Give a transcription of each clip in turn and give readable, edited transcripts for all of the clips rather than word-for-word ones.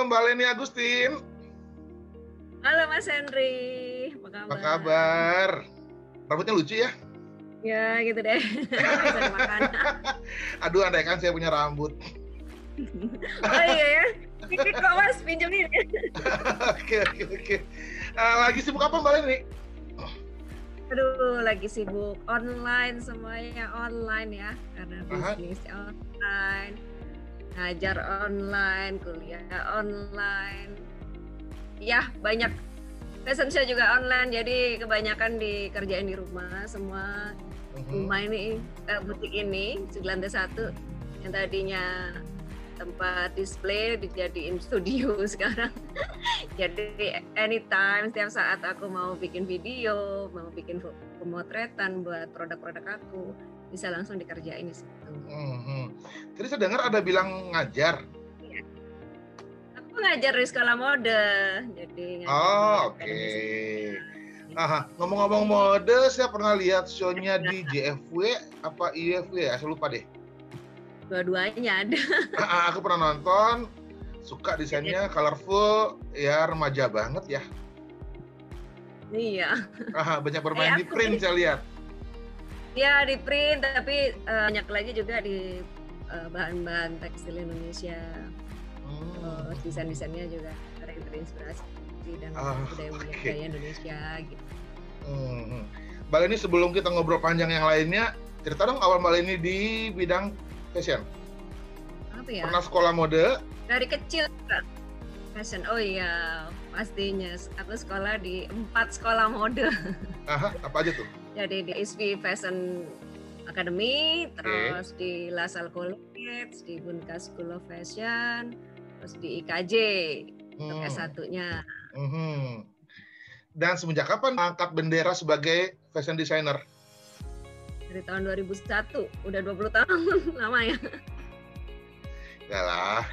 Mbak Leni Agustin. Halo Mas Henry, apa kabar? Apa kabar? Rambutnya lucu ya? Ya gitu deh, bisa dimakan. Aduh, andai kan saya punya rambut. Oh iya ya, ini kok Mas pinjemin. Oke. Lagi sibuk apa Mbak Leni? Aduh, lagi sibuk online, semuanya online ya, karena bisnis online, ngajar online, kuliah online. Ya, banyak fashion show juga online, jadi kebanyakan dikerjain di rumah semua. Rumah ini, butik ini, 91, yang tadinya tempat display dijadiin studio sekarang. Jadi anytime, setiap saat aku mau bikin video, mau bikin pemotretan buat produk-produk aku, bisa langsung dikerjain di situ. Jadi saya dengar ada bilang ngajar. Iya. Aku ngajar di sekolah mode, jadi oke. Ngomong-ngomong mode, saya pernah lihat show-nya di JFW apa IFW ya, saya lupa deh. Dua-duanya ada. Aku pernah nonton, suka desainnya colorful, ya remaja banget ya. Iya. Banyak bermain di print saya lihat. Ya di print, tapi banyak lagi juga di bahan-bahan tekstil Indonesia. Terus desain-desainnya juga terinspirasi dan budaya Indonesia gitu. Mbak Leni, sebelum kita ngobrol panjang yang lainnya, cerita dong awal Mbak Leni di bidang fashion. Apa ya? Pernah sekolah mode? Dari kecil fashion. Oh iya, pastinya. Aku sekolah di 4 sekolah mode. Apa aja tuh? Jadi di ISV Fashion Academy, terus di LaSalle College, di Bunka School of Fashion, terus di IKJ untuk S1-nya. Dan semenjak kapan angkat bendera sebagai fashion designer? Dari tahun 2001, udah 20 tahun, lama ya? Yalah,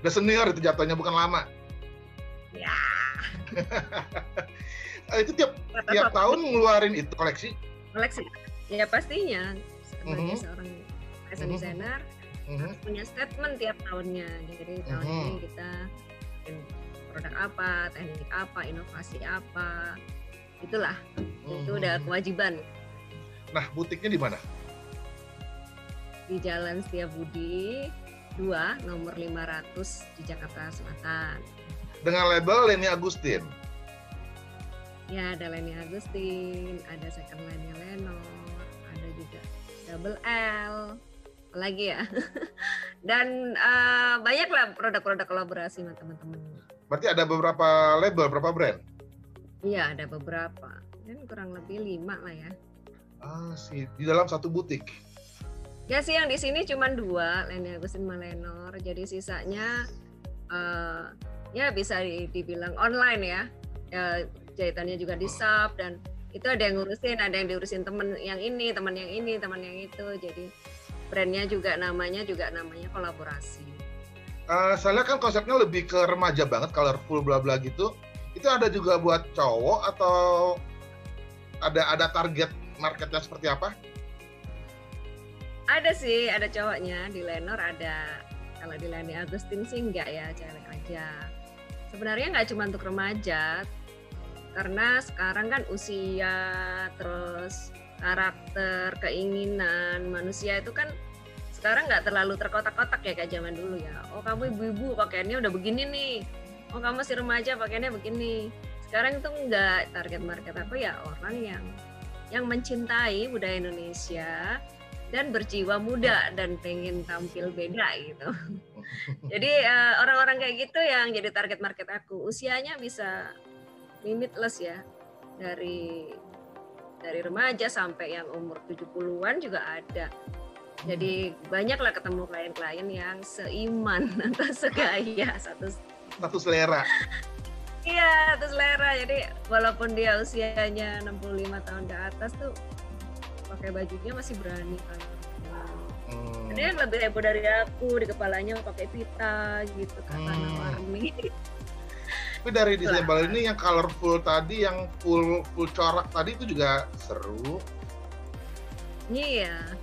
udah senior itu jatuhnya, bukan lama. Ya. Itu tiap tahun ngeluarin itu koleksi? Koleksi, ya pastinya. Sebagai seorang fashion designer, harus punya statement tiap tahunnya. Jadi tahun ini kita bikin produk apa, teknik apa, inovasi apa, itulah. Itu udah kewajiban. Nah, butiknya di mana? Di Jalan Setiabudi 2, nomor 500 di Jakarta Selatan. Dengan label Leni Agustin? Ya, ada Leni Agustin, ada second line-nya Lenor, ada juga double L, apalagi ya. Dan banyaklah produk-produk kolaborasi sama teman-teman. Berarti ada beberapa label, berapa brand? Iya, ada beberapa. Dan kurang lebih 5 lah ya. Sih, di dalam satu butik. Ya sih, yang di sini cuma 2, Leni Agustin sama Lenor. Jadi sisanya ya bisa dibilang online ya. Jahitannya juga di shop, dan itu ada yang ngurusin, ada yang diurusin teman yang ini, teman yang ini, teman yang itu. Jadi brandnya juga namanya kolaborasi. Saya lihat kan konsepnya lebih ke remaja banget, colorful bla bla gitu. Itu ada juga buat cowok atau ada target marketnya seperti apa? Ada sih, ada cowoknya. Di Lenor ada. Kalau di Leni Agustin sih enggak ya, cewek aja. Sebenarnya nggak cuma untuk remaja, karena sekarang kan usia, terus karakter, keinginan manusia itu kan sekarang nggak terlalu terkotak-kotak ya kayak zaman dulu ya. Oh kamu ibu-ibu pakaiannya udah begini nih. Oh kamu masih remaja pakaiannya begini. Sekarang itu nggak, target market aku ya orang yang mencintai budaya Indonesia dan berjiwa muda dan pengen tampil beda gitu. Jadi orang-orang kayak gitu yang jadi target market aku. Usianya bisa limitless ya, dari remaja sampai yang umur 70-an juga ada. Jadi banyaklah ketemu klien-klien yang seiman atau segaya, satu selera. Iya, satu selera. Jadi walaupun dia usianya 65 tahun ke atas tuh pakai bajunya masih berani kan. Ada yang lebih heboh dari aku, di kepalanya pakai pita gitu kan, warna-warni. Tapi dari desain Mbak ini yang colorful tadi, yang full corak tadi itu juga seru. Iya.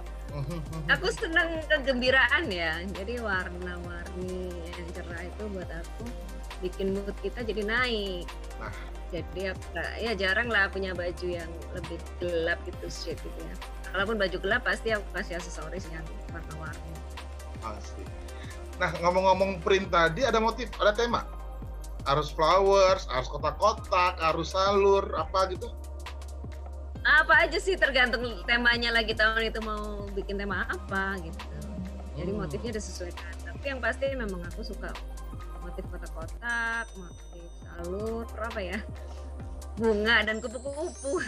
Aku senang kegembiraan ya. Jadi warna-warni yang cerah itu buat aku bikin mood kita jadi naik. Nah. Jadi ya jarang lah punya baju yang lebih gelap gitu, shade gitu ya. Kalaupun baju gelap pasti aku kasih aksesoris yang warna-warni. Pasti. Nah, ngomong-ngomong print tadi, ada motif, ada tema? Harus flowers, harus kotak-kotak, harus salur, apa gitu? Apa aja sih, tergantung temanya lagi tahun itu mau bikin tema apa gitu. Jadi motifnya disesuaikan. Tapi yang pasti memang aku suka motif kotak-kotak, motif salur, apa ya, bunga dan kupu-kupu.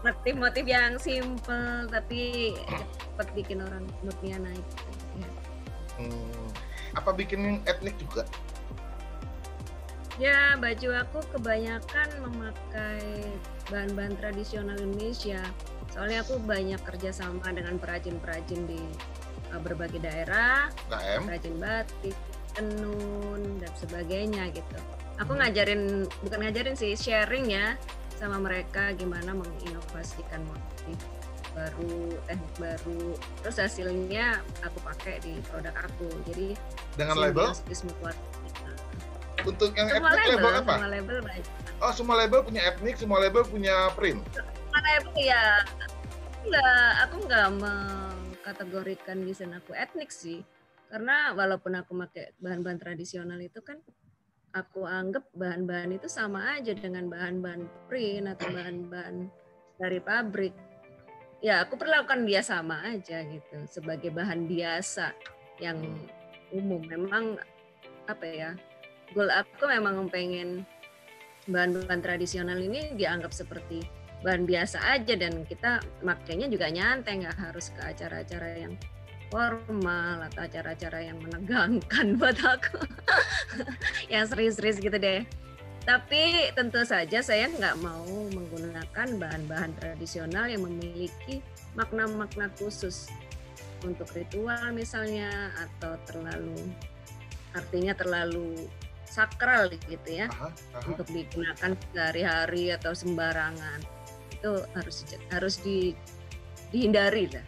Motif-motif yang simple tapi cepat bikin orang moodnya naik. Ya. Apa bikin etnik juga? Ya, baju aku kebanyakan memakai bahan-bahan tradisional Indonesia. Soalnya aku banyak kerjasama dengan perajin-perajin di berbagai daerah, perajin batik, tenun, dan sebagainya gitu. Aku bukan ngajarin sih, sharing ya sama mereka gimana menginovasikan motif baru, teknik baru. Terus hasilnya aku pakai di produk aku. Jadi dengan label? Untuk yang semua etnik label apa? Semua label baik. Oh, semua label punya etnik, semua label punya print? Semua label ya. Aku nggak mengkategorikan desain aku etnik sih. Karena walaupun aku pakai bahan-bahan tradisional itu kan, aku anggap bahan-bahan itu sama aja dengan bahan-bahan print atau bahan-bahan dari pabrik. Ya, aku perlakukan dia sama aja gitu, sebagai bahan biasa yang umum. Memang apa ya, goal aku memang pengen bahan-bahan tradisional ini dianggap seperti bahan biasa aja, dan kita makainya juga nyantai, nggak harus ke acara-acara yang formal atau acara-acara yang menegangkan buat aku. Yang serius-serius gitu deh. Tapi tentu saja saya nggak mau menggunakan bahan-bahan tradisional yang memiliki makna-makna khusus untuk ritual misalnya, atau artinya terlalu sakral gitu ya, untuk digunakan sehari-hari atau sembarangan. Itu harus dihindari lah.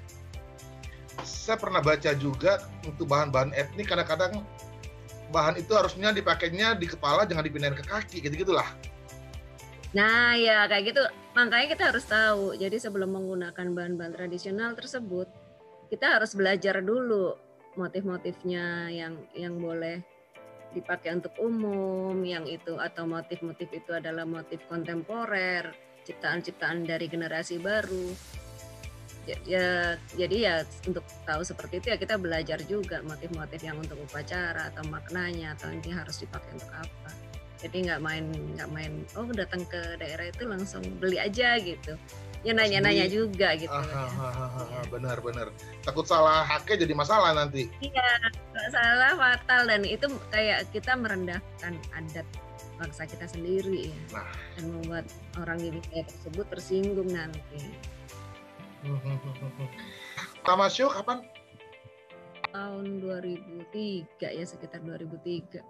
Saya pernah baca juga untuk bahan-bahan etnik, kadang-kadang bahan itu harusnya dipakainya di kepala, jangan dipindahin ke kaki, gitu-gitulah. Nah ya kayak gitu, makanya kita harus tahu. Jadi sebelum menggunakan bahan-bahan tradisional tersebut, kita harus belajar dulu motif-motifnya yang boleh dipakai untuk umum, yang itu atau motif-motif itu adalah motif kontemporer, ciptaan-ciptaan dari generasi baru. Jadi ya untuk tahu seperti itu ya kita belajar juga motif-motif yang untuk upacara atau maknanya, atau nanti harus dipakai untuk apa. Jadi nggak main oh datang ke daerah itu langsung beli aja gitu. Ya nanya-nanya juga gitu. Benar. Takut salah pakai jadi masalah nanti. Iya, salah fatal, dan itu kayak kita merendahkan adat bangsa kita sendiri ya. Dan membuat orang di daerah tersebut tersinggung nanti. Pertama show kapan? Tahun 2003 ya, sekitar 2003.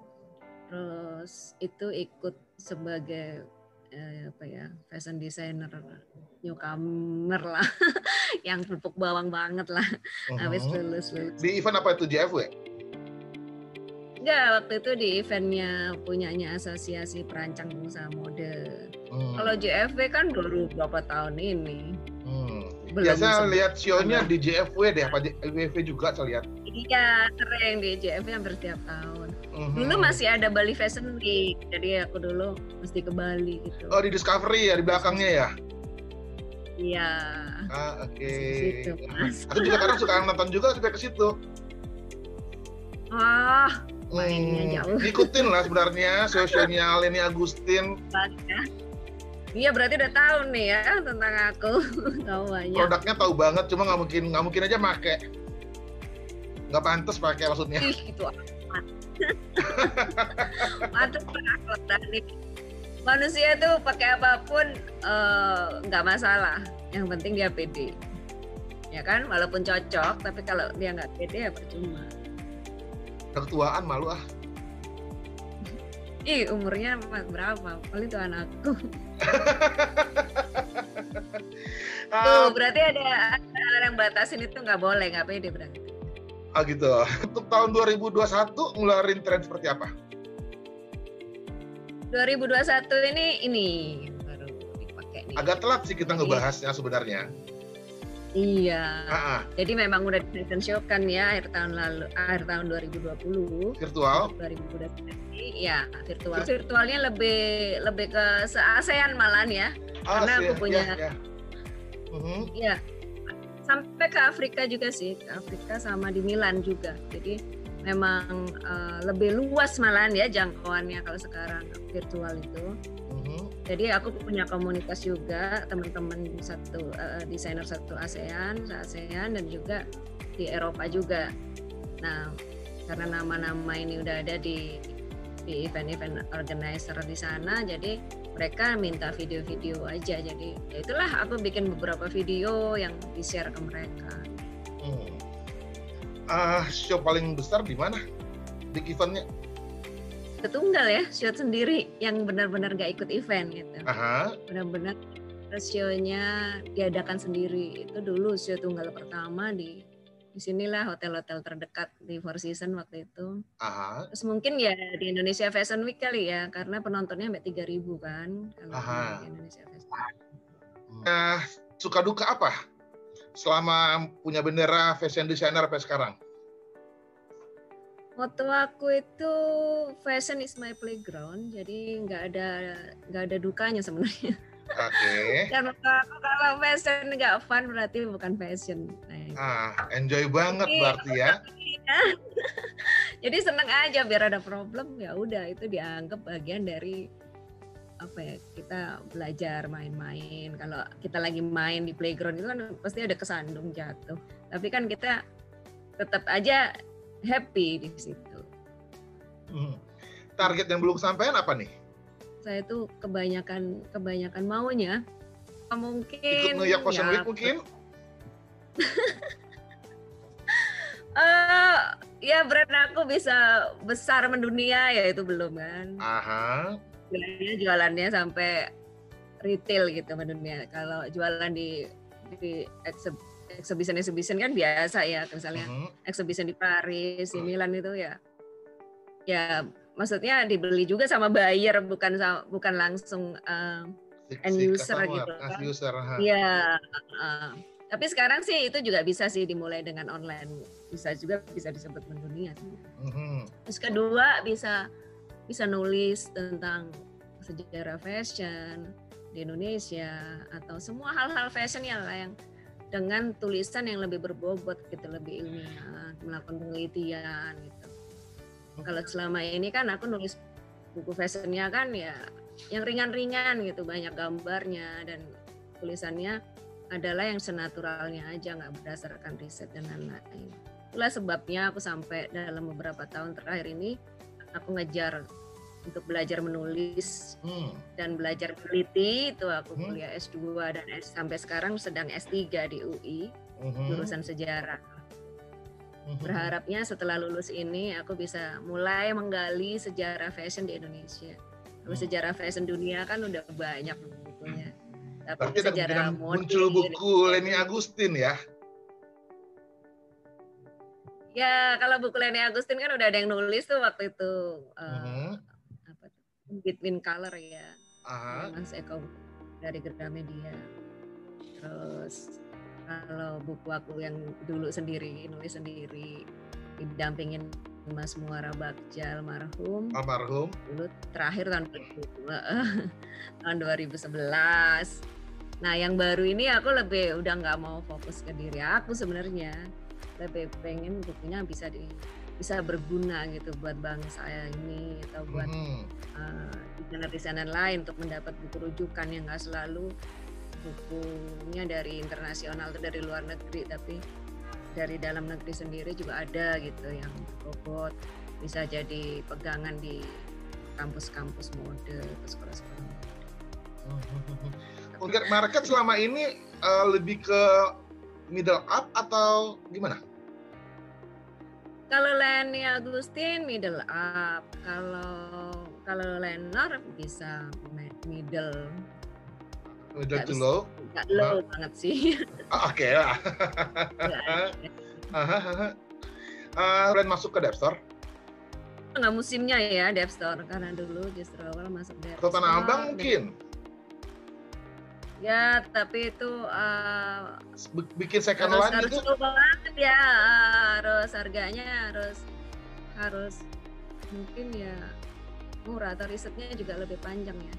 Terus itu ikut sebagai fashion designer newcomer lah, yang pupuk bawang banget lah, habis lulus. Di event apa itu, JFW? Enggak, waktu itu di eventnya punyanya Asosiasi Perancang Pengusaha Mode. Kalau JFW kan baru berapa tahun ini. Biasa lihat show-nya di JFW deh, apa JFW juga saya lihat. Iya, sering di JFW hampir setiap tahun. Dulu masih ada Bali Fashion Week, jadi aku dulu mesti ke Bali gitu. Oh, di Discovery ya, di belakangnya ya? Iya. Oke. Aku juga kadang suka nonton juga sampai ke situ. Mainnya jauh. Ngikutin lah sebenarnya show-nya Leni Agustin. Iya, berarti udah tahu nih ya tentang aku. Tahu banyak. Produknya tahu banget, cuma nggak mungkin aja make. Nggak pantas pakai maksudnya. Itu amat. Pantas pakai. Manusia tuh pakai apapun nggak masalah. Yang penting dia pede. Ya kan, walaupun cocok, tapi kalau dia nggak pede ya percuma. Ketuaan malu ah. Umurnya berapa? Paling itu anakku. Berarti ada yang batasin itu nggak boleh, nggak pede berarti. Gitu. Untuk tahun 2021 ngeluarin tren seperti apa? 2021 ini baru dipakai nih. Agak telat sih kita Jadi, ngebahasnya sebenarnya. Iya. Ah, Jadi memang udah di show kan ya akhir tahun 2020. virtual. 2021 ya virtual. Virtualnya lebih ke se-ASEAN malahan ya. Karena aku punya ya sampai ke Afrika juga sih, ke Afrika sama di Milan juga. Jadi memang lebih luas malahan ya jangkauannya kalau sekarang virtual itu. Jadi aku punya komunitas juga teman-teman desainer satu ASEAN dan juga di Eropa juga. Nah, karena nama-nama ini udah ada di event-event organizer di sana, jadi mereka minta video-video aja. Jadi ya itulah aku bikin beberapa video yang di-share ke mereka. Show paling besar di mana? Big eventnya? Tunggal ya, show sendiri yang benar-benar gak ikut event gitu. Benar-benar show-nya diadakan sendiri. Itu dulu show tunggal pertama di sinilah hotel-hotel terdekat di Four Seasons waktu itu. Terus mungkin ya di Indonesia Fashion Week kali ya, karena penontonnya sampai 3.000 kan kalau di Indonesia Fashion Week. Suka duka apa selama punya bendera fashion designer sampai sekarang? Moto aku itu fashion is my playground, jadi nggak ada dukanya sebenarnya. Karena kalau fashion nggak fun berarti bukan fashion. Enjoy banget berarti ya. Jadi seneng aja, biar ada problem ya udah itu dianggap bagian dari apa ya, kita belajar main-main. Kalau kita lagi main di playground itu kan pasti ada kesandung jatuh, tapi kan kita tetap aja happy di situ. Target yang belum kesampaian apa nih? Saya tuh kebanyakan maunya mungkin ikut New York Fashion Week mungkin. Ya brand aku bisa besar mendunia ya itu belum kan. Jualannya sampai retail gitu mendunia. Kalau jualan di exhibition kan biasa ya, misalnya exhibition di Paris, di Milan itu ya maksudnya dibeli juga sama buyer, bukan langsung end user gitu kan. Iya. Tapi sekarang sih itu juga bisa sih dimulai dengan online, bisa disebut mendunia sih. Terus kedua bisa nulis tentang sejarah fashion di Indonesia atau semua hal-hal fashion yang dengan tulisan yang lebih berbobot gitu, lebih ilmiah, melakukan penelitian gitu. Kalau selama ini kan aku nulis buku fashionnya kan ya yang ringan-ringan gitu, banyak gambarnya dan tulisannya adalah yang senaturalnya aja, nggak berdasarkan riset dan lain-lain. Itulah sebabnya aku sampai dalam beberapa tahun terakhir ini aku ngejar untuk belajar menulis dan belajar meneliti. Itu aku kuliah S2 dan sampai sekarang sedang S3 di UI, jurusan sejarah. Berharapnya setelah lulus ini aku bisa mulai menggali sejarah fashion di Indonesia. Kalau sejarah fashion dunia kan udah banyak bukunya. Tapi sejarah muncul buku Leni Agustin ya? Ya, kalau buku Leni Agustin kan udah ada yang nulis tuh waktu itu. Between Color ya, Mas Eko dari Gramedia. Terus kalau buku aku yang dulu sendiri, nulis sendiri, didampingin Mas Muara Bagja almarhum. Dulu terakhir tahun 2011. Nah yang baru ini aku udah nggak mau fokus ke diri aku sebenarnya, lebih pengen bukunya bisa berguna gitu buat bangsa ini atau buat desainer-desainer lain untuk mendapat buku rujukan yang nggak selalu bukunya dari internasional atau dari luar negeri, tapi dari dalam negeri sendiri juga ada gitu yang bobot, bisa jadi pegangan di kampus-kampus mode, sekolah-sekolah mode. Target market selama ini lebih ke middle up atau gimana? Kalau Leni Agustin middle up, kalau Lenor bisa middle to low? Nggak low banget sih. Oke lah. Brand masuk ke Depstore? nggak musimnya ya Dep Store, karena dulu justru awal masuk Dep Atau Tanah Store. Abang mungkin? Ya, tapi itu Bikin second harus line gitu? slow banget ya, harus harganya harus mungkin ya murah, atau risetnya juga lebih panjang ya,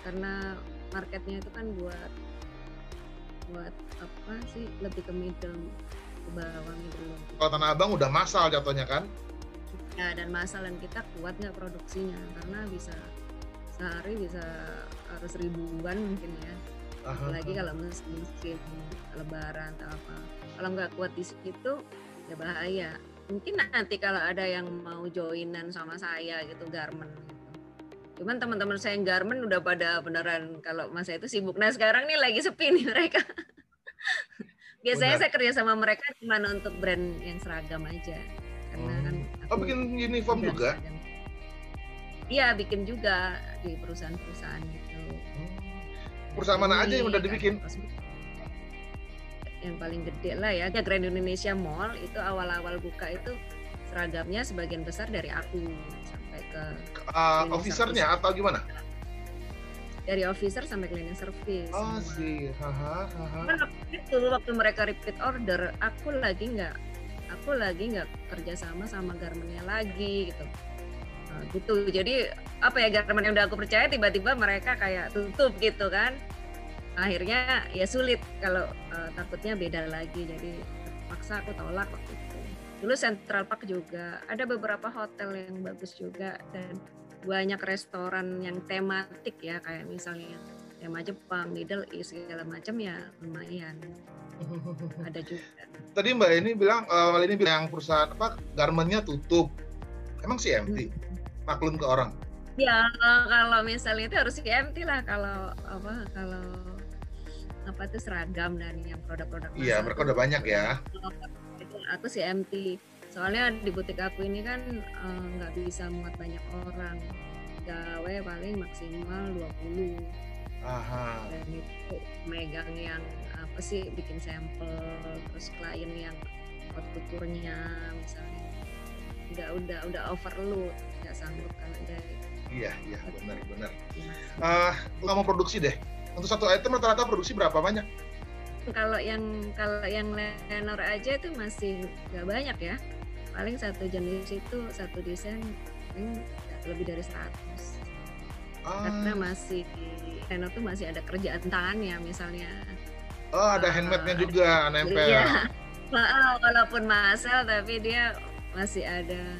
karena marketnya itu kan buat apa sih, lebih ke middle, ke bawah middle. Kalau Tanah Abang udah massal jatuhnya kan? Ya, dan masalah kita kuat nggak produksinya, karena bisa sehari bisa harus ribuan mungkin ya. Apalagi kalau musim lebaran atau apa. Kalau nggak kuat di situ ya bahaya. Mungkin nanti kalau ada yang mau joinan sama saya gitu, garment gitu. Cuman teman-teman saya yang garment udah pada beneran, kalau masa itu sibuk. Nah sekarang nih lagi sepi nih mereka. Biasanya saya kerja sama mereka cuma untuk brand yang seragam aja. Karena kan bikin uniform juga? Iya, bikin juga di perusahaan-perusahaan gitu. Perusahaan mana aja yang udah dibikin? Yang paling gede lah ya, Grand Indonesia Mall itu awal-awal buka itu seragamnya sebagian besar dari aku sampai ke officernya atau gimana? Dari officer sampai cleaning service. Oh sih, Itu waktu mereka repeat order, aku lagi nggak kerja sama garmentnya lagi gitu. Nah, gitu. Jadi apa ya, garment yang udah aku percaya tiba-tiba mereka kayak tutup gitu kan. Akhirnya ya sulit kalau takutnya beda lagi. Jadi terpaksa aku tolak waktu itu. Dulu Central Park juga ada beberapa hotel yang bagus juga, dan banyak restoran yang tematik ya, kayak misalnya tema Jepang, Middle East segala macam ya, lumayan. Ada juga. Tadi Mbak ini bilang yang perusahaan garmentnya tutup. Emang CMT? Maklum ke orang. Ya kalau misalnya itu harus CMT lah, kalau itu seragam dan yang produk-produk. Iya, mereka udah banyak ya. Itu aku CMT. Soalnya di butik aku ini kan nggak bisa muat banyak orang. Gawe paling maksimal 20. Dan itu megang yang apa sih, bikin sampel, terus klien yang outputurnya misalnya udah overload, nggak sanggup kalau dari. Iya benar. Nggak mau produksi deh. Untuk satu item rata-rata produksi berapa banyak? Kalau yang Lenor aja itu masih nggak banyak ya. Paling satu jenis itu, satu desain paling lebih dari 100. Karena masih Lenor tuh masih ada kerjaan tangannya misalnya. Ada handmade-nya juga, nempel. Iya. Walaupun massal tapi dia masih ada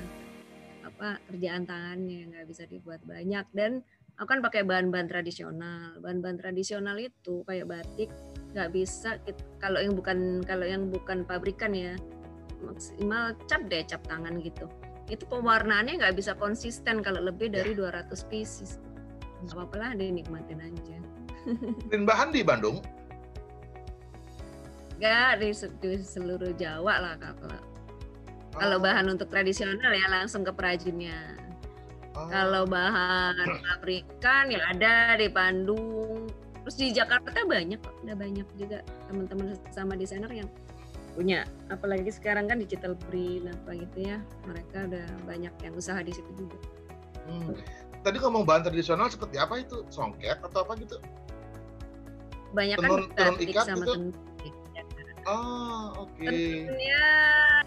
kerjaan tangannya, nggak bisa dibuat banyak. Dan aku kan pakai bahan-bahan tradisional. Bahan-bahan tradisional itu kayak batik nggak bisa kalau yang bukan pabrikan ya, maksimal cap tangan gitu. Itu pewarnaannya nggak bisa konsisten kalau lebih dari 200 pieces. Nggak apa-apa lah, dinikmatin aja. Dan bahan di Bandung? Nggak, di seluruh Jawa lah kalau bahan untuk tradisional ya langsung ke perajinnya. Kalau bahan pabrikan ya ada di Bandung. Terus di Jakarta banyak kok, udah banyak juga teman-teman sama desainer yang punya. Apalagi sekarang kan digital print apa gitu ya, mereka udah banyak yang usaha di situ juga. Tadi ngomong bahan tradisional seperti apa itu? Songket atau apa gitu? Banyak kan tenun ikat sama gitu? tenun. Oke. Tenunnya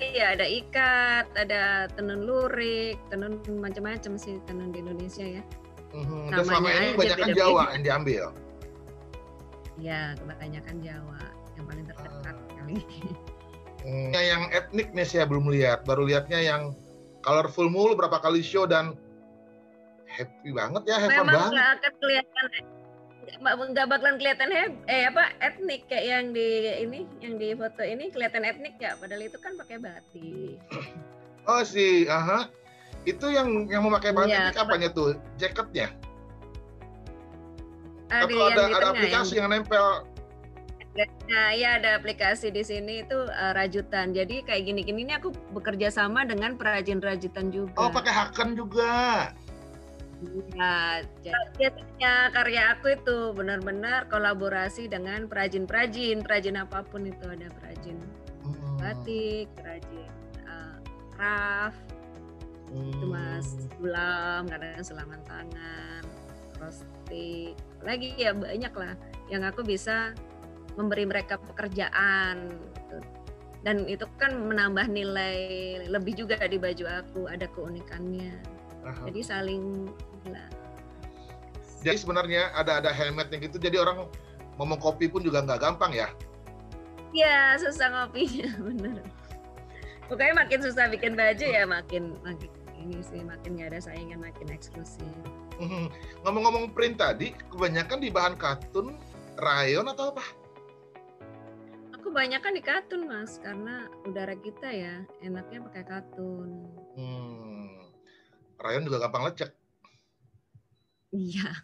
iya, ada ikat, ada tenun lurik, tenun macam-macam sih tenun di Indonesia ya. Dan selama ini kebanyakan Jawa yang diambil? Iya, kebanyakan Jawa yang paling terdekat kali. Yang etnik nih saya belum lihat, baru lihatnya yang colorful mulu berapa kali show dan happy banget ya, have fun banget. Memang nggak akan kelihatan, nggak bakalan kelihatan etnik kayak yang di foto ini kelihatan etnik ya, padahal itu kan pakai batik. Oh sih, itu yang memakai batik ya, apanya tuh? Jaketnya? Atau ada aplikasi yang nempel? Nah ya, ada aplikasi di sini itu rajutan. Jadi kayak gini-gini ini aku bekerja sama dengan perajin rajutan juga. Oh, pakai Haken juga. Nah, biasanya karya aku itu benar-benar kolaborasi dengan perajin apapun itu, ada perajin batik, perajin craft, Cuma Hmm. sulam, kadang sulaman tangan, roasting, lagi ya banyak lah yang aku bisa memberi mereka pekerjaan gitu. Dan itu kan menambah nilai lebih juga di baju aku, ada keunikannya. Aha. Jadi saling inilah. Jadi sebenarnya ada handmade-nya gitu, jadi orang ngomong kopi pun juga nggak gampang ya? Iya, susah ngopinya, bener. Pokoknya makin susah bikin baju ya makin ini sih, makin nggak ada saingan, makin eksklusif. Mhm. Ngomong-ngomong print tadi, kebanyakan di bahan katun, rayon atau apa? Aku banyak kan di katun Mas, karena udara kita ya enaknya pakai katun. Rayon juga gampang lecek. Iya.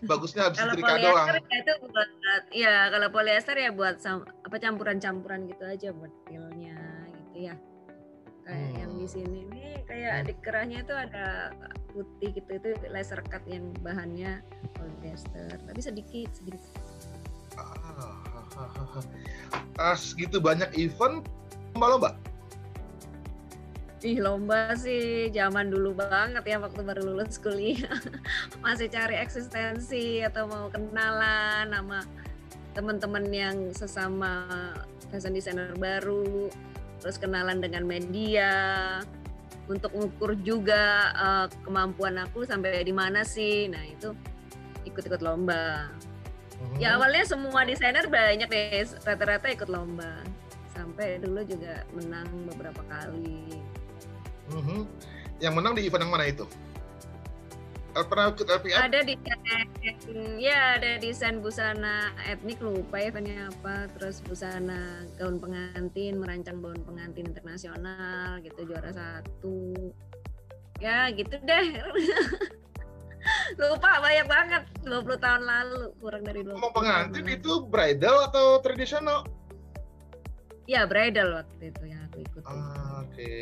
Bagusnya habis Kalau setrika polyester doang. ya itu buat ya kalau polyester ya buat apa campuran-campuran gitu aja buat pilnya gitu ya. Kayak yang di Hmm. sini nih kayak Hmm. di kerahnya itu ada putih gitu, itu laser cut yang bahannya polyester, tapi sedikit. Segitu banyak event, lomba-lomba. Ih, lomba sih zaman dulu banget ya waktu baru lulus kuliah. Masih cari eksistensi atau mau kenalan sama teman-teman yang sesama fashion designer baru, terus kenalan dengan media untuk ngukur juga kemampuan aku sampai di mana sih. Nah, itu ikut-ikut lomba. Ya awalnya semua desainer banyak deh, rata-rata ikut lomba. Sampai dulu juga menang beberapa kali. Yang menang di event yang mana itu? Pernah ikut LPM? Ada desain busana etnik, lupa eventnya apa, terus busana gaun pengantin, merancang gaun pengantin internasional gitu, juara 1. Ya gitu deh. Lupa banyak banget, 20 tahun lalu, kurang dari 20 Ngomong tahun pengantin lalu. itu bridal atau tradisional? Ya bridal waktu itu yang aku ikuti. Oke.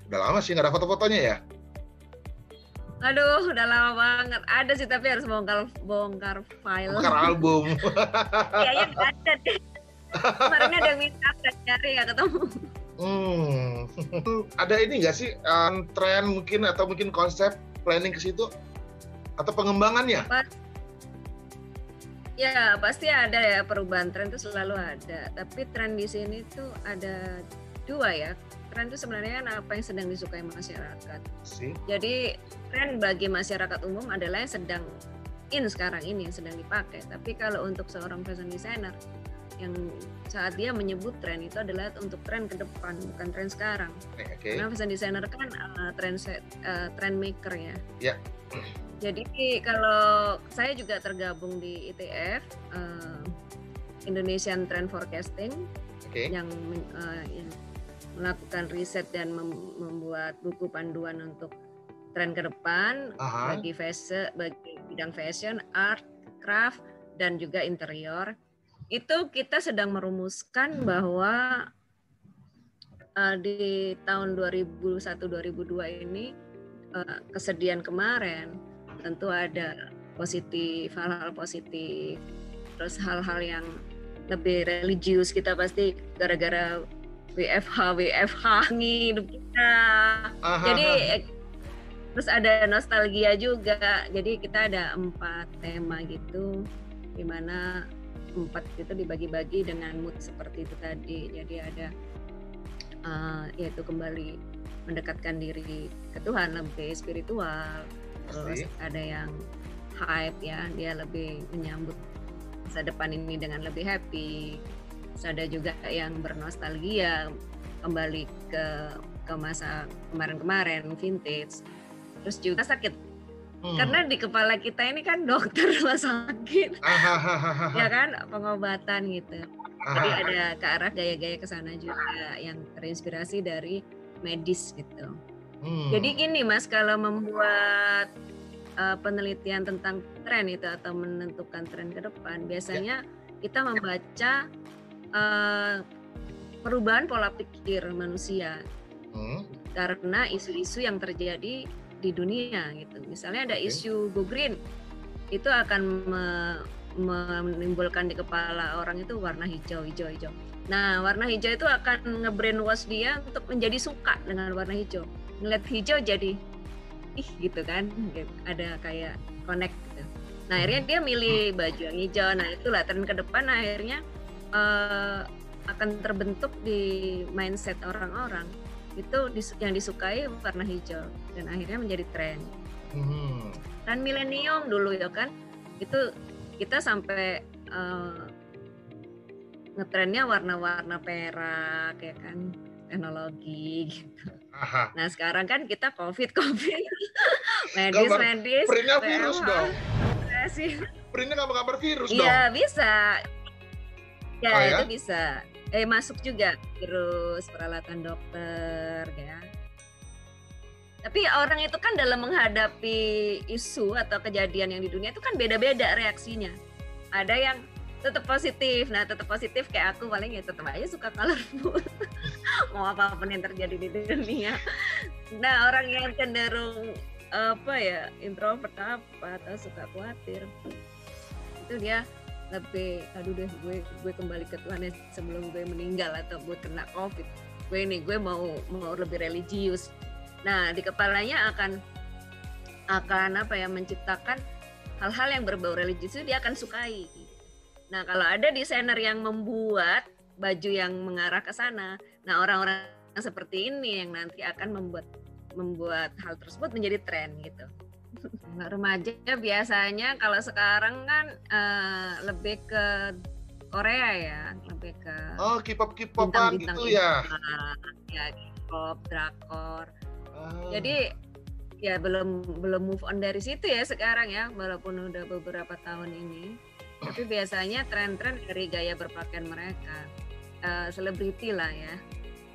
Udah lama sih nggak ada foto-fotonya ya? Aduh, udah lama banget. Ada sih tapi harus bongkar file. Bongkar album. Kayaknya nggak ada deh. Kemarin ada yang minta cari nggak ketemu. Ada ini nggak sih tren mungkin atau mungkin konsep planning ke situ atau pengembangannya? Ya pasti ada ya, perubahan tren itu selalu ada. Tapi tren di sini tuh ada 2 ya. Tren itu sebenarnya kan apa yang sedang disukai masyarakat. Jadi tren bagi masyarakat umum adalah yang sedang sekarang ini, yang sedang dipakai. Tapi kalau untuk seorang fashion designer, yang saat dia menyebut tren itu adalah untuk tren ke depan, bukan tren sekarang. Karena fashion designer kan trend maker ya. Ya. Jadi kalau saya juga tergabung di ITF, Indonesian Trend Forecasting, yang melakukan riset dan membuat buku panduan untuk tren ke depan bagi bidang fashion, art, craft, dan juga interior. Itu kita sedang merumuskan bahwa di tahun 2001-2002 ini kesedihan kemarin tentu ada hal-hal positif, terus hal-hal yang lebih religius kita pasti gara-gara WFH hidup kita. Jadi terus ada nostalgia juga. Jadi kita ada 4 tema gitu, di mana 4 itu dibagi-bagi dengan mood seperti itu tadi. Jadi ada yaitu kembali mendekatkan diri ke Tuhan, lebih spiritual. Terus ada yang hype ya, dia lebih menyambut masa depan ini dengan lebih happy. Terus ada juga yang bernostalgia, kembali ke masa kemarin-kemarin, vintage. Terus juga sakit, karena di kepala kita ini kan dokter rumah sakit, ya kan, pengobatan gitu. Jadi ada ke arah gaya-gaya kesana juga yang terinspirasi dari medis gitu. Jadi gini Mas, kalau membuat penelitian tentang tren itu atau menentukan tren ke depan, biasanya kita membaca perubahan pola pikir manusia karena isu-isu yang terjadi di dunia gitu. Misalnya ada isu go green, itu akan menimbulkan di kepala orang itu warna hijau. Nah, warna hijau itu akan nge-brainwash dia untuk menjadi suka dengan warna hijau. Ngeliat hijau jadi gitu kan, ada kayak connect gitu. Nah, akhirnya dia milih baju yang hijau. Nah, itulah tren ke depan akhirnya akan terbentuk di mindset orang-orang itu yang disukai warna hijau dan akhirnya menjadi tren. Tren milenium dulu ya kan, itu kita sampai ngetrennya warna-warna perak ya kan, teknologi gitu. Nah sekarang kan kita covid medis printnya virus dong. Printnya gambar virus dong. Iya bisa. Ya, itu bisa. Masuk juga virus, peralatan dokter ya. Tapi orang itu kan dalam menghadapi isu atau kejadian yang di dunia itu kan beda-beda reaksinya. Ada yang tetap positif. Nah, tetap positif kayak aku paling ya tetap aja suka colorful. Mau apapun yang terjadi di dunia. Nah, orang yang cenderung introvert atau suka khawatir. Itu dia lebih aduh deh gue kembali ke Tuhan sebelum gue meninggal atau gue kena covid, gue mau lebih religius. Nah di kepalanya akan menciptakan hal-hal yang berbau religius itu dia akan sukai. Nah kalau ada desainer yang membuat baju yang mengarah ke sana, nah orang-orang seperti ini yang nanti akan membuat hal tersebut menjadi tren gitu. Remaja biasanya kalau sekarang kan lebih ke Korea ya, lebih ke K-pop-K-popan gitu ya. Ya K-pop, drakor. Jadi ya belum move on dari situ ya sekarang ya, walaupun udah beberapa tahun ini. Tapi biasanya tren-tren dari gaya berpakaian mereka, selebriti lah ya,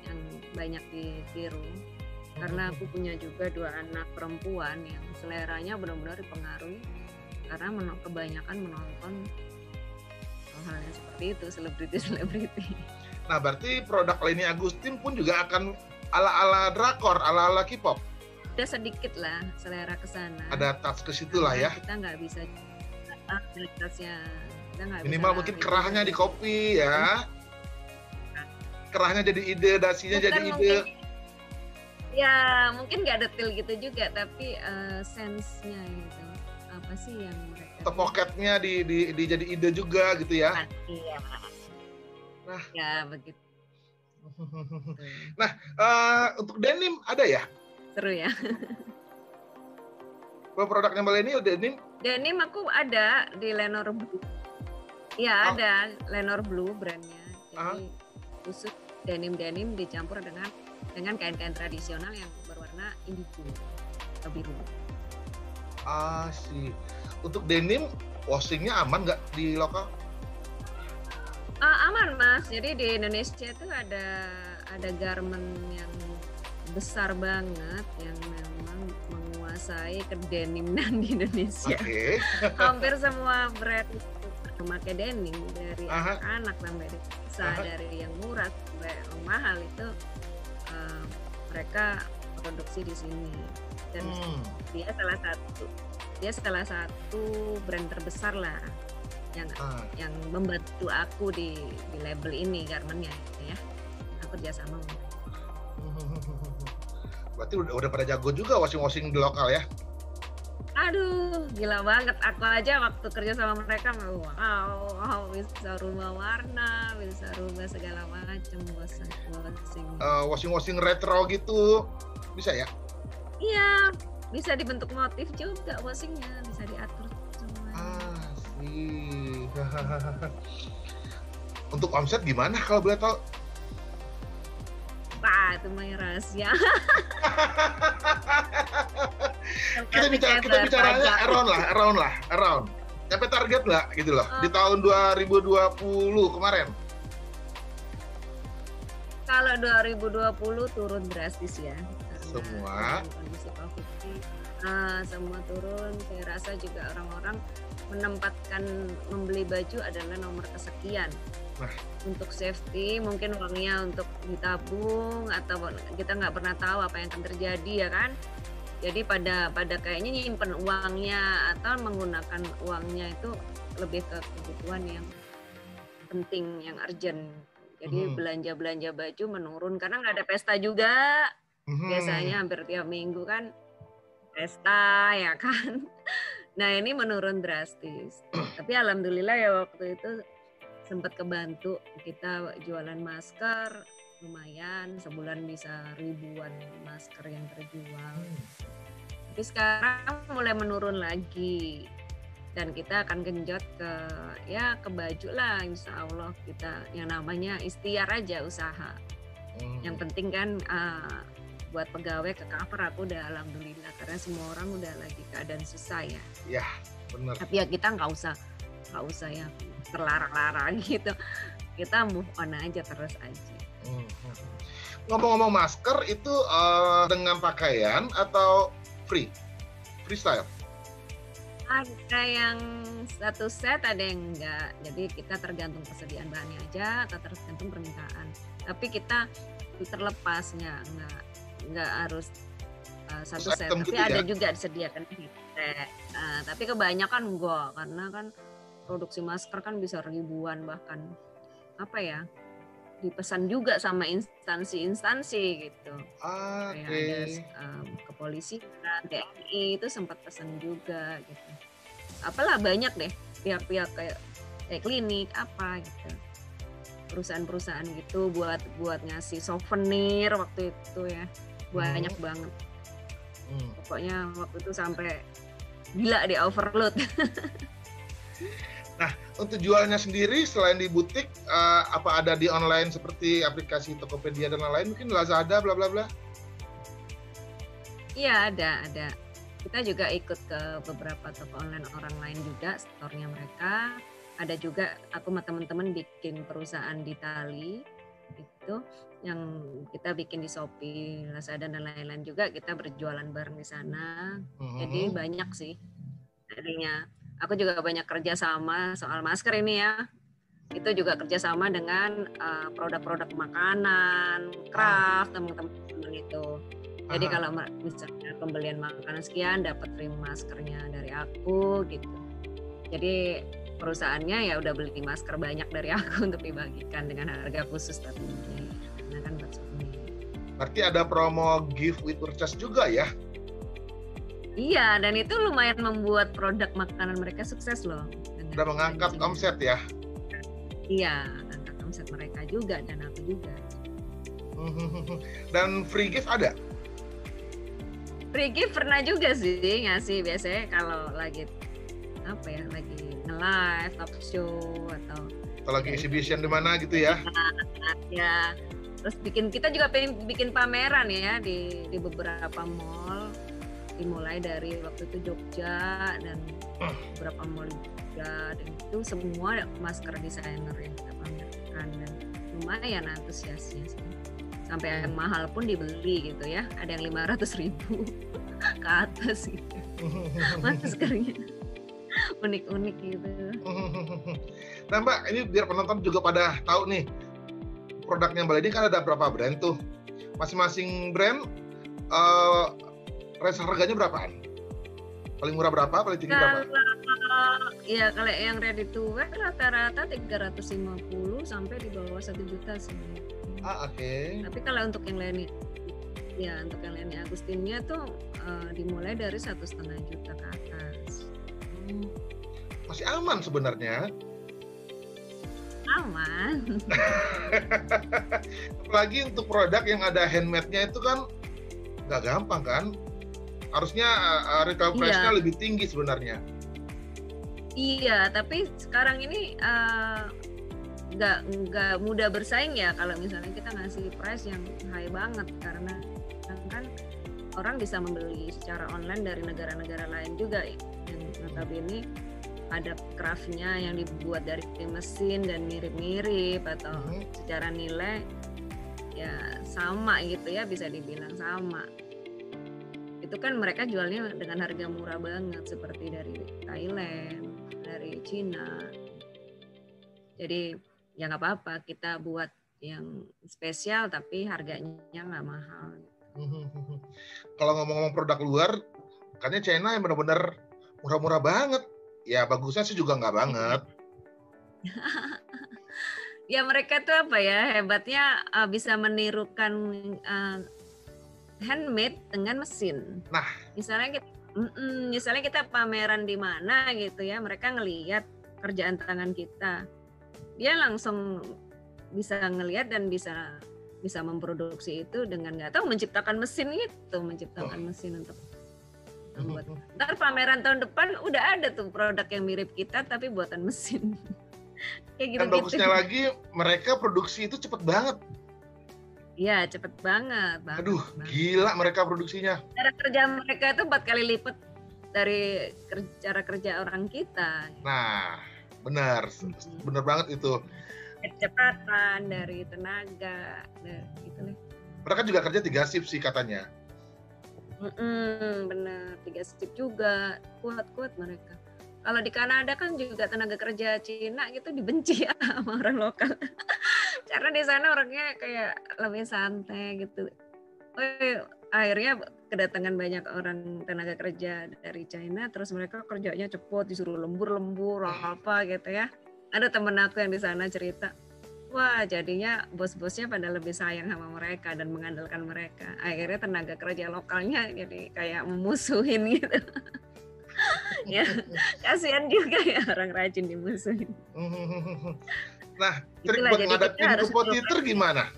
yang banyak ditiru. Karena aku punya juga 2 anak perempuan yang seleranya benar-benar dipengaruhi karena kebanyakan menonton hal-hal yang seperti itu, selebriti. Nah berarti produk Leni Agustin pun juga akan ala-ala drakor, ala-ala K-pop? Ada sedikit lah selera ke sana. Ada touch ke situ lah ya? Kita nggak bisa touch-nya. Minimal mungkin kerahnya di copy ya? Kerahnya jadi ide, dasinya jadi ide. Ya mungkin nggak detail gitu juga, tapi sense-nya gitu. Apa sih yang mereka... Atau pocketnya di jadi ide juga gitu ya? Iya. Nah. Ya begitu. Nah, untuk denim ada ya? Seru ya. Produknya Mbak Leni denim? Denim aku ada di Lenor Blue. Iya ada Lenor Blue brandnya. Jadi khusus denim dicampur dengan kain-kain tradisional yang berwarna indigo atau biru. Sih. Untuk denim washingnya aman nggak di lokal? Aman Mas. Jadi di Indonesia itu ada garment yang besar banget yang memang menguasai kedeniman di Indonesia. Okay. Hampir semua brand memakai denim dari anak-anak sampai dewasa, dari yang murah sampai yang mahal itu mereka produksi di sini. Dan dia salah satu brand terbesar lah yang membantu aku di label ini garmennya ya. Aku kerjasama. Berarti udah pada jago juga washing di lokal ya? Aduh, gila banget. Aku aja waktu kerja sama mereka, wow, bisa rubah warna, bisa rubah segala macam washing retro gitu, bisa ya? Iya, bisa dibentuk motif juga washingnya, bisa diatur semua. Sih. Untuk omset gimana kalau boleh tahu? Wah, itu mah rahasia. kita bicaranya around. Sampai target nggak gitu loh di tahun 2020 kemarin? Kalau 2020 turun drastis ya. Semua. Kondisi COVID ini, semua turun. Saya rasa juga orang-orang menempatkan membeli baju adalah nomor kesekian. Nah. Untuk safety, mungkin uangnya untuk ditabung atau kita nggak pernah tahu apa yang akan terjadi ya kan. Jadi pada kayaknya nyimpen uangnya atau menggunakan uangnya itu lebih ke kebutuhan yang penting, yang urgent. Jadi belanja baju menurun karena nggak ada pesta juga. Biasanya hampir tiap minggu kan pesta ya kan. Nah ini menurun drastis. Tapi alhamdulillah ya waktu itu sempat kebantu, kita jualan masker lumayan, sebulan bisa ribuan masker yang terjual. Tapi sekarang mulai menurun lagi. Dan kita akan genjot ke baju lah, insya Allah. Kita yang namanya ikhtiar aja usaha. Yang penting kan buat pegawai ke cover aku udah alhamdulillah, karena semua orang udah lagi keadaan susah ya. Ya benar. Tapi ya kita nggak usah ya terlarang-larang gitu. Kita move on aja terus aja. Ngomong-ngomong masker itu dengan pakaian atau freestyle? Ada yang satu set, ada yang enggak. Jadi kita tergantung persediaan bahannya aja atau tergantung permintaan. Tapi kita terlepas nggak harus satu set. Tapi gitu ada juga disediakan set. Tapi kebanyakan enggak, karena kan produksi masker kan bisa ribuan, bahkan dipesan juga sama instansi-instansi gitu. Kayak ada kepolisian, TNI itu sempat pesan juga gitu. Apalah banyak deh pihak-pihak kayak klinik gitu. Perusahaan-perusahaan gitu buat ngasih souvenir waktu itu ya. Banyak banget. Pokoknya waktu itu sampai gila di overload. Nah, untuk jualnya sendiri selain di butik, apa ada di online seperti aplikasi Tokopedia dan lain-lain, mungkin Lazada, bla bla bla? Iya, ada. Kita juga ikut ke beberapa toko online orang lain juga, store-nya mereka. Ada juga aku sama teman-teman bikin perusahaan di Tali, itu yang kita bikin di Shopee, Lazada dan lain-lain juga, kita berjualan bareng di sana. Jadi banyak sih jadinya. Aku juga banyak kerja sama soal masker ini ya. Itu juga kerja sama dengan produk-produk makanan, craft, teman-teman itu. Jadi kalau misalnya pembelian makanan sekian dapat free maskernya dari aku gitu. Jadi perusahaannya ya udah beli masker banyak dari aku untuk dibagikan dengan harga khusus tapi karena kan buat souvenir. Berarti ada promo gift with purchase juga ya? Iya, dan itu lumayan membuat produk makanan mereka sukses loh. Udah mengangkat omset ya? Iya, angkat omset mereka juga dan aku juga. Dan free gift ada? Free gift pernah juga sih ngasih, biasanya kalau lagi lagi nge-live, talk show atau lagi exhibition di mana gitu ya? Ya, terus kita juga pengen bikin pameran ya di beberapa mall. Dimulai dari waktu itu Jogja dan beberapa mall juga, dan itu semua masker desainer yang kita pamerkan dan lumayan antusiasnya sih. Sampai yang mahal pun dibeli gitu ya, ada yang 500.000 ke atas gitu maskernya, unik-unik gitu. Nah Mbak, ini biar penonton juga pada tahu nih, produknya Mbak Lady kan ada berapa brand tuh, masing-masing brand range harganya berapaan? Paling murah berapa? Paling tinggi berapa? Ya kalau yang ready to wear rata-rata 350 sampai di bawah 1 juta sih. Oke. Tapi kalau untuk yang Leni Agustinnya tuh dimulai dari 1,5 juta ke atas. Masih aman sebenarnya. Aman. Apalagi untuk produk yang ada handmade-nya itu kan nggak gampang kan? Harusnya retail price-nya lebih tinggi sebenarnya. Iya, tapi sekarang ini nggak mudah bersaing ya kalau misalnya kita ngasih price yang high banget, karena kan orang bisa membeli secara online dari negara-negara lain juga yang notabene ada craft-nya yang dibuat dari mesin dan mirip-mirip atau secara nilai ya sama gitu ya, bisa dibilang sama. Itu kan mereka jualnya dengan harga murah banget seperti dari Thailand, dari Cina. Jadi ya nggak apa-apa, kita buat yang spesial tapi harganya nggak mahal. Kalau ngomong-ngomong produk luar, katanya China yang benar-benar murah-murah banget. Ya bagusnya sih juga nggak banget. Ya mereka tuh apa ya, hebatnya bisa menirukan handmade dengan mesin. Nah, Misalnya kita pameran di mana gitu ya, mereka ngelihat kerjaan tangan kita, dia langsung bisa ngelihat dan bisa memproduksi itu dengan nggak tahu menciptakan mesin mesin untuk membuat. Ntar pameran tahun depan udah ada tuh produk yang mirip kita tapi buatan mesin. Kayak gitu. Dan bagusnya lagi mereka produksi itu cepet banget. Iya, cepet banget. Aduh, gila mereka produksinya. Cara kerja mereka itu 4 kali lipat dari cara kerja orang kita. Nah, benar banget itu. Kecepatan dari tenaga, gitu nih. Mereka juga kerja 3 shift sih katanya. Benar, 3 shift juga, kuat mereka. Kalau di Kanada kan juga tenaga kerja Cina gitu dibenci ya sama orang lokal. Karena di sana orangnya kayak lebih santai gitu. Akhirnya kedatangan banyak orang tenaga kerja dari China, terus mereka kerjanya cepet, disuruh lembur apa gitu ya. Ada temen aku yang di sana cerita, wah jadinya bos-bosnya pada lebih sayang sama mereka dan mengandalkan mereka. Akhirnya tenaga kerja lokalnya jadi kayak memusuhin gitu. Ya kasihan juga ya orang rajin dimusuhin. Nah, trik buat ngadepin kompetitor gimana?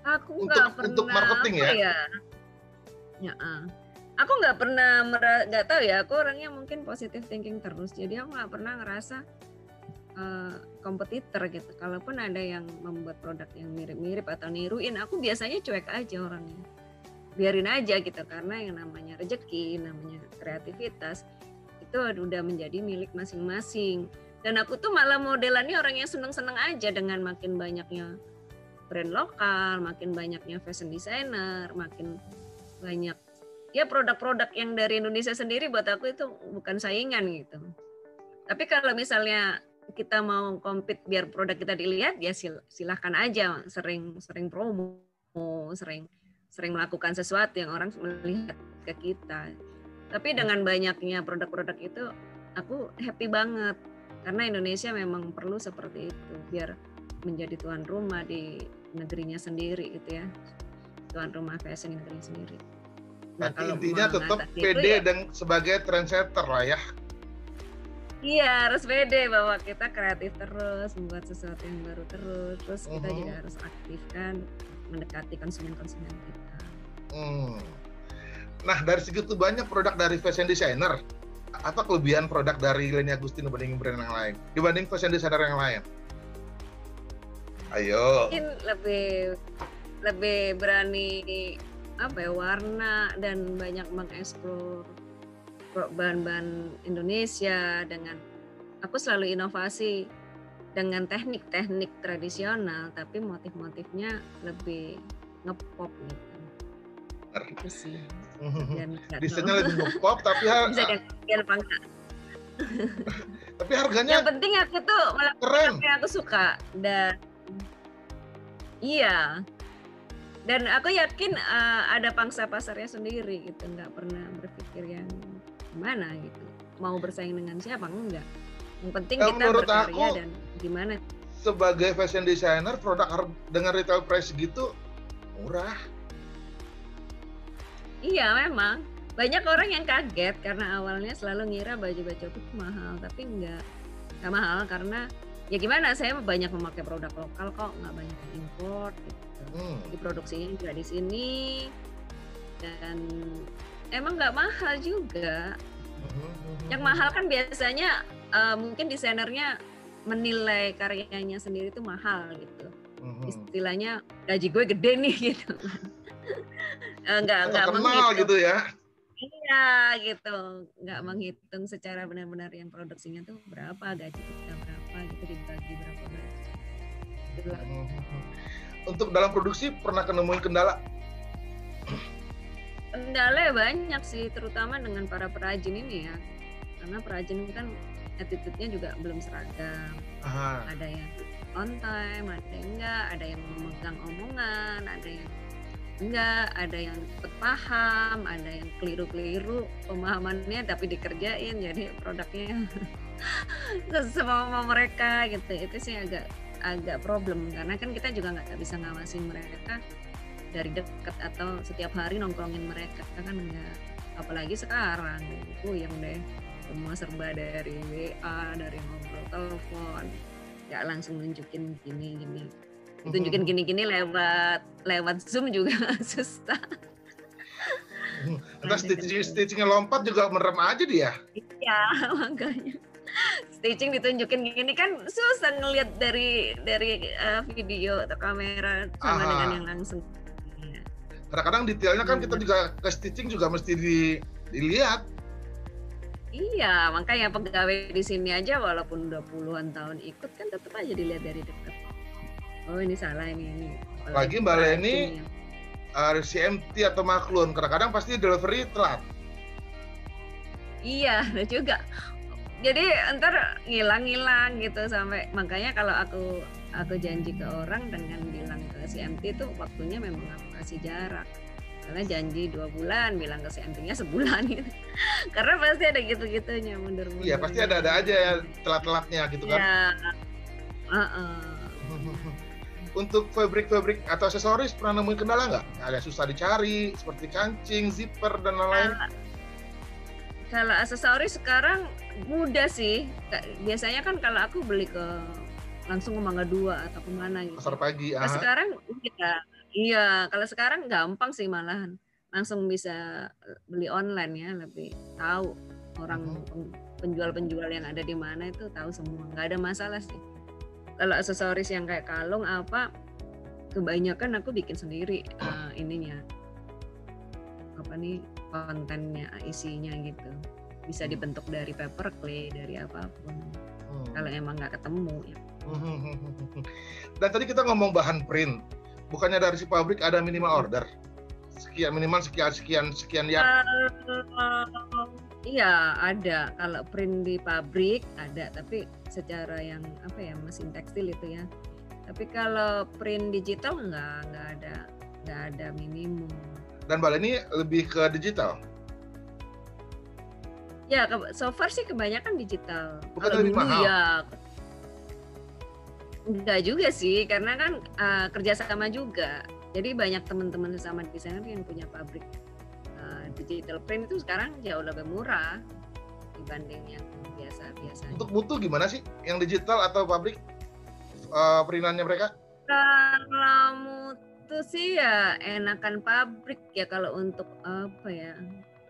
Aku nggak pernah untuk marketing ya. Aku nggak pernah nggak tahu ya. Aku orangnya mungkin positive thinking terus. Jadi aku nggak pernah ngerasa kompetitor gitu. Kalaupun ada yang membuat produk yang mirip-mirip atau niruin, aku biasanya cuek aja orangnya. Biarin aja gitu, karena yang namanya rezeki, namanya kreativitas itu udah menjadi milik masing-masing. Dan aku tuh malah modelannya orang yang seneng-seneng aja dengan makin banyaknya brand lokal, makin banyaknya fashion designer, makin banyak ya produk-produk yang dari Indonesia sendiri. Buat aku itu bukan saingan gitu. Tapi kalau misalnya kita mau compete biar produk kita dilihat, ya silahkan aja, sering promo, sering melakukan sesuatu yang orang melihat ke kita. Tapi dengan banyaknya produk-produk itu, aku happy banget. Karena Indonesia memang perlu seperti itu, biar menjadi tuan rumah di negerinya sendiri gitu ya. Tuan rumah fashion di negerinya sendiri. Nah, intinya tetap pede dan sebagai trendsetter lah ya. Iya, harus pede bahwa kita kreatif terus, membuat sesuatu yang baru terus kita juga harus aktifkan, mendekati konsumen-konsumen kita. Nah, dari segitu banyak produk dari fashion designer, apa kelebihan produk dari Leni Agustin dibanding brand yang lain, dibanding fashion designer yang lain? Ayo. Mungkin lebih berani warna dan banyak mengeksplor bahan-bahan Indonesia. Dengan aku selalu inovasi dengan teknik-teknik tradisional, tapi motif-motifnya lebih ngepop gitu. Itu sih. Desainnya lebih ngepop tapi tapi harganya yang penting aku tuh melakukan yang aku suka. Dan iya, dan aku yakin ada pangsa pasarnya sendiri gitu, nggak pernah berpikir yang gimana gitu, mau bersaing dengan siapa, enggak. Yang penting kita berkarya dan gimana. Sebagai fashion designer, produk dengan retail price gitu murah. Iya, memang banyak orang yang kaget karena awalnya selalu ngira baju-baju itu mahal, tapi enggak mahal karena ya gimana, saya banyak memakai produk lokal kok, nggak banyak yang import gitu. Diproduksinya juga di sini dan emang nggak mahal juga. Yang mahal kan biasanya mungkin desainernya menilai karyanya sendiri itu mahal gitu. Istilahnya gaji gue gede nih gitu. Nggak menghitung gitu ya. Iya gitu, nggak menghitung secara benar-benar yang produksinya tuh berapa, gaji kita berapa gitu, dibagi berapa banyak. Untuk dalam produksi pernah nemuin kendala? Kendala banyak sih, terutama dengan para perajin ini ya, karena perajin kan attitude-nya juga belum seragam. Ada yang on time, ada yang enggak, ada yang memegang omongan, ada yang enggak, ada yang cepet paham, ada yang keliru-keliru pemahamannya tapi dikerjain jadi produknya sama mereka gitu. Itu sih agak agak problem karena kan kita juga nggak bisa ngawasin mereka dari dekat atau setiap hari nongkrongin mereka kan enggak. Apalagi sekarang yang deh semua serba dari WA, dari ngobrol telepon, nggak langsung nunjukin gini-gini. Ditunjukin gini-gini lewat Zoom juga susah. Entah stitchingnya lompat juga merem aja dia. Iya, makanya. Stitching ditunjukin gini kan susah ngelihat dari video atau kamera sama dengan yang langsung. Kadang-kadang detailnya kan kita juga ke stitching juga mesti dilihat. Iya, makanya pegawai di sini aja walaupun udah puluhan tahun ikut kan tetap aja dilihat dari dekat. Oh ini salah ini. Lagi Mbak Leni CMT atau maklun, kadang-kadang pasti delivery telat. Iya, ada juga. Jadi ntar ngilang gitu sampai makanya kalau aku janji ke orang dengan bilang ke CMT itu waktunya memang aku kasih jarak. Karena janji 2 bulan, bilang ke CMT-nya sebulan gitu. Karena pasti ada gitu-gitunya mundur-mundur. Iya, pasti ada aja telat-telatnya gitu kan. Iya. Untuk fabrik atau aksesoris pernah nemuin kendala nggak? Ada susah dicari, seperti kancing, zipper, dan lain-lain? Kalau aksesoris sekarang mudah sih. Biasanya kan kalau aku beli langsung ke Mangga 2 atau kemana gitu. Pasar pagi. Nah, sekarang iya, kalau sekarang gampang sih malahan. Langsung bisa beli online ya, lebih tahu orang penjual-penjual yang ada di mana itu tahu semua. Nggak ada masalah sih. Kalau aksesoris yang kayak kalung apa, kebanyakan aku bikin sendiri ininya. Apa nih kontennya, isinya gitu. Bisa dibentuk dari paper clay, dari apapun. Kalau emang nggak ketemu ya. Dan tadi kita ngomong bahan print. Bukannya dari si pabrik ada minimal order? Minimal sekian ya. Iya ada, kalau print di pabrik ada, tapi secara yang mesin tekstil itu ya. Tapi kalau print digital nggak ada minimum. Dan Mbak Leni lebih ke digital? Ya, so far sih kebanyakan digital. Bukan lebih mahal? Ya, enggak juga sih, karena kan kerjasama juga. Jadi banyak teman-teman sesama desainer yang punya pabrik digital print itu sekarang jauh lebih murah dibanding yang biasa-biasa. Untuk mutu gimana sih? Yang digital atau pabrik perintannya mereka? Kalau mutu sih ya enakan pabrik ya kalau untuk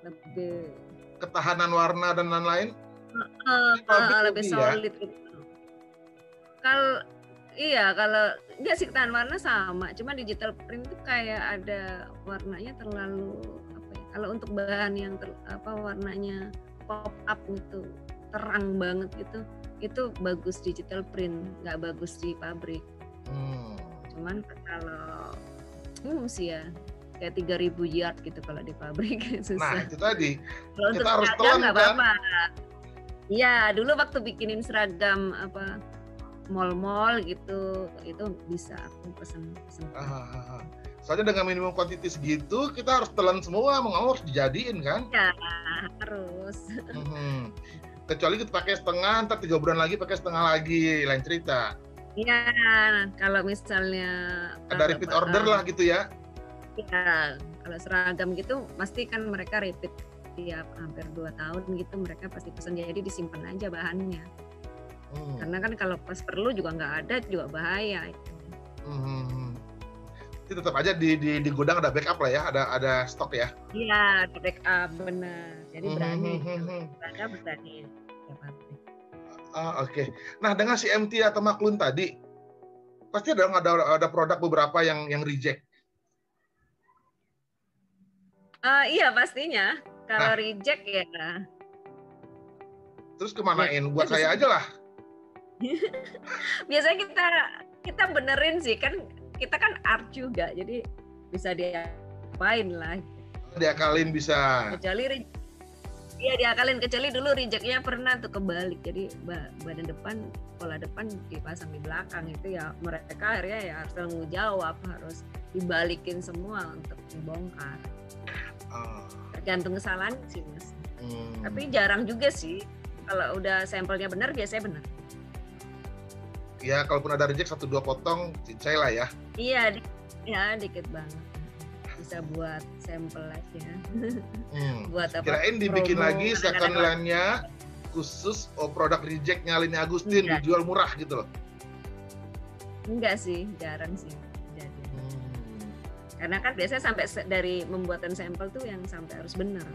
lebih ketahanan warna dan lain-lain. Lebih solid gitu. Kalau enggak sih ketahanan warna sama, cuma digital print itu kayak ada warnanya terlalu kalau untuk bahan yang warnanya pop up gitu, terang banget gitu, itu bagus digital print, nggak bagus di pabrik. Cuman kalau sih ya kayak 3.000 yard gitu kalau di pabrik susah. Nah itu tadi kalau kita untuk harus seragam nggak kan? apa-apa. Iya dulu waktu bikinin seragam mall-mall gitu itu bisa aku pesen. Soalnya dengan minimum quantity segitu kita harus telan semua, mau harus dijadiin kan? Ya harus. Kecuali kita pakai setengah, ntar 3 bulan lagi pakai setengah lagi, lain cerita. Iya, kalau misalnya ada repeat order lah gitu ya? Iya, kalau seragam gitu pasti kan mereka repeat tiap hampir 2 tahun gitu mereka pasti pesan, jadi disimpan aja bahannya. Karena kan kalau pas perlu juga nggak ada juga bahaya. Jadi tetap aja di gudang ada backup lah ya, ada stok ya? Iya, ada backup benar. Jadi berani, berani. Oke. Nah dengan CMT atau maklun tadi, pasti ada produk beberapa yang reject. Iya pastinya. Kalau reject ya. Terus kemanain? Buat saya aja lah. Biasanya kita benerin sih kan. Kita kan art juga, jadi bisa diapain lah. Diakalin bisa. Kecuali diakalin, kecuali dulu rejectnya pernah tuh kebalik. Jadi badan depan, pola depan dipasang di belakang itu ya mereka akhirnya ya harus tanggung jawab, harus dibalikin semua untuk dibongkar. Tergantung kesalahan sih Mas. Tapi jarang juga sih kalau udah sampelnya benar biasanya benar. Ya kalaupun ada reject 1-2 potong cincai lah ya. Iya, ya dikit banget. Bisa buat sampel aja. Buat apa? Kirain dibikin promo, lagi second line-nya khusus produk reject-nya Lini Agustin dijual murah gitu loh. Enggak sih, jarang sih. Karena kan biasanya sampai dari membuatan sampel tuh yang sampai harus benar.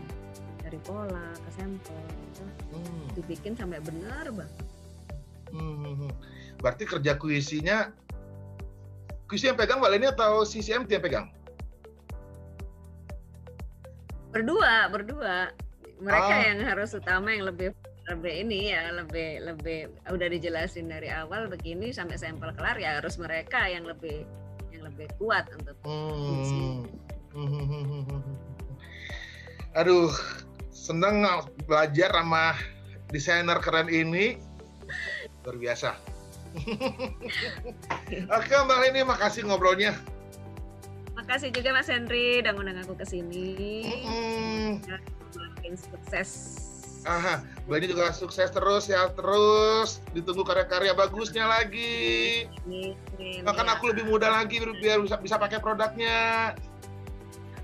Dari pola ke sampel gitu. Dibikin sampai benar banget. Berarti kerja QC yang pegang Mbak Leni atau CCMT yang pegang? Berdua. Mereka yang harus utama, yang lebih ini ya, lebih udah dijelasin dari awal begini sampai sampel kelar ya harus mereka yang lebih kuat untuk Aduh, seneng belajar sama desainer keren ini, luar biasa. Oke Mbak Leni, makasih ngobrolnya. Makasih juga Mas Henry udah ngundang aku ke sini. Makin sukses. Mbak Leni juga sukses terus ya, terus ditunggu karya-karya bagusnya lagi. Bahkan aku lebih muda lagi biar bisa pakai produknya.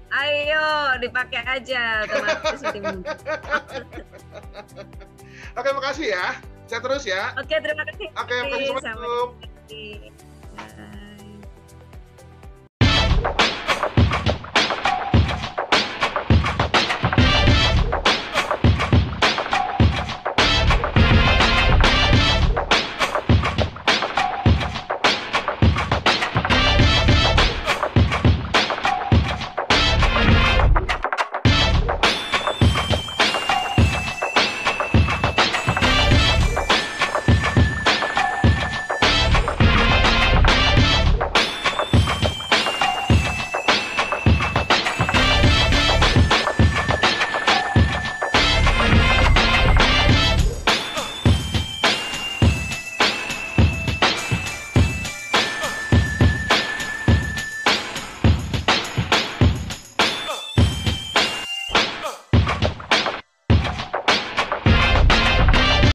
Ayo dipakai aja, otomatis lebih muda. Oke, makasih ya. Sehat terus ya. Oke, terima kasih. Oke, makasih. Assalamualaikum.